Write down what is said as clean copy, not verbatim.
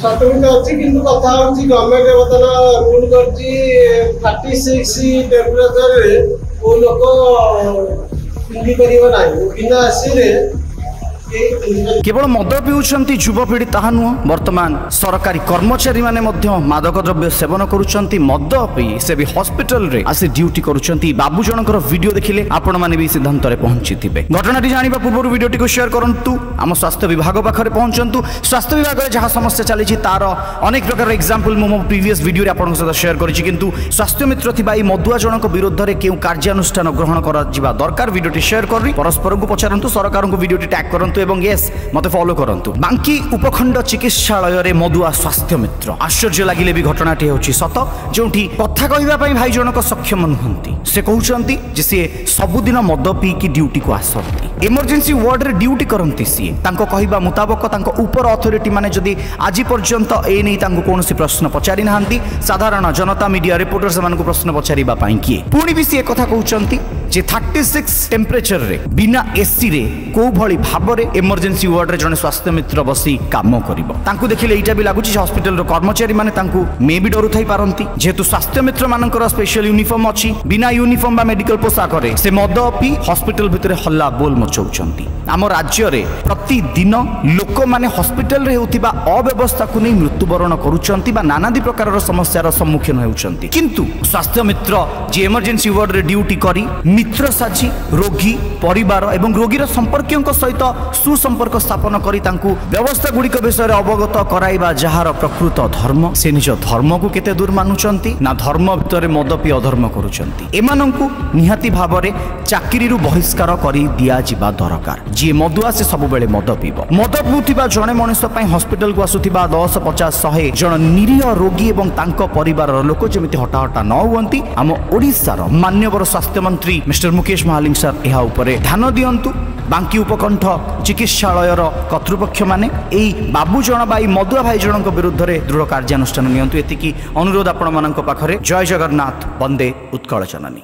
ସତୁରି ଅଛି କିନ୍ତୁ କଥା ହଉଛି ଗଭର୍ଣ୍ଣମେଣ୍ଟ ବର୍ତ୍ତମାନ ରୁଲ କରିଛି 36 ଟେମ୍ପରେଚରରେ କୋଉ ଲୋକ ପିନ୍ଧି ପାରିବ ନାହିଁ ବିନା ଏସିରେ। केवल मद पिउछंती युवपीढ़ी ताहा नुह वर्तमान सरकारी कर्मचारी माने मध्य मादक द्रव्य सेवन करुछंती मद पी से भी हॉस्पिटल रे आसी ड्यूटी करुछंती। बाबू जनकर वीडियो देखिले आपण माने भी सिद्धांत रे पहुंची थिबे। घटनाटी जानिबा पूर्व वीडियोटी को शेयर करंतु आम स्वास्थ्य विभाग पाखरे पहुंचंतु। स्वास्थ्य विभाग रे जहा समस्या चली छि तार अनेक प्रकार एग्जांपल मो प्रीवियस वीडियो रे आपण सहित शेयर करिछि किंतु स्वास्थ्य मित्र थिबा ई मदुआ जनक विरुद्ध रे केउ कार्यानुष्ठान ग्रहण करा जिबा दरकार वीडियोटी शेयर करी परस्पर को पचारंतु सरकार को वीडियोटी टैग करंतु एवं यस मते फॉलो करंतु। बांकी उपखंड चिकित्सालय रे मदुआ स्वास्थ्य मित्र आश्चर्य लागिले भी घटनाटी होछि सत जोंठी कथा कहिबा पई भाई जनक सक्षम नहंती। से कहउचंती जे से सबुदिन मद पी की ड्यूटी को आसंती इमरजेंसी वार्ड रे ड्यूटी करंती। सी तांको कहिबा मुताबिक तांको ऊपर अथॉरिटी माने जदी आज पर्यंत ए नै तांको कोनोसी प्रश्न पचारि नाहंती साधारण जनता मीडिया रिपोर्टर समान को प्रश्न पचारिबा पई किए पुणी भी से कथा कहउचंती जे 36 टेम्परेचर रे बिना एसी रे को भली भाबरे इमरजेंसी वार्ड रे जने स्वास्थ्य मित्र बसी काम करिवो। तांकु देखिले एटा भी लागुची हॉस्पिटल रो कर्मचारी माने तांकु मे भी डरु थाई पारंती जेतु स्वास्थ्य मित्र मानकर स्पेशल यूनिफॉर्म अछि बिना यूनिफॉर्म बा मेडिकल पोशाक रे से मद पी हॉस्पिटल भितरे हल्ला बोल मचौचंती। आम राज्य रे प्रतिदिन लोक माने हॉस्पिटल रे होतिबा अव्यवस्था को नै मृत्युवरण करूचंती बा नानादी प्रकार समस्यार सम्मुखीन हेउचंती किंतु स्वास्थ्य मित्र जे इमरजेंसी वार्ड रे ड्यूटी करी मित्र साझी रोगी परिवार एवं रोगीर संपर्कियों सहित सुसंपर्क स्थापन करी तांकु व्यवस्था गुड़िक विषय अवगत कराइबा जहार प्रकृत धर्म से निज धर्म को केते दूर मानुचंती ना धर्म भितर मद पी अधर्म करुचंती। एमानंकु निहाती भावरे चाकरी रु बहिष्कार करी दिया जिबा दरकार। जी मदुआ से सब बेले मद पीब मद पिउथिबा जणे मनुष्य पई हॉस्पिटल को आसुथिबा 10 50 100 जण निरीह रोगी एवं तांको परिवार लोक जेमिति हटाहटा न हुअंती आम ओडिशार मान्यवर स्वास्थ्य मंत्री मिस्टर मुकेश महालिंग सर एहा उपरे ध्यान दियंतु। बांकी उपकंठ चिकित्सालय कर्तृपक्ष माने एई बाबू जण बाई मदुआ भाई जनक विरुद्ध रे दृढ़ कार्यानुष्ठान नियंतु एतिकी अनुरोध आपण मानक पाखरे। जय जगन्नाथ वंदे उत्कल जननी।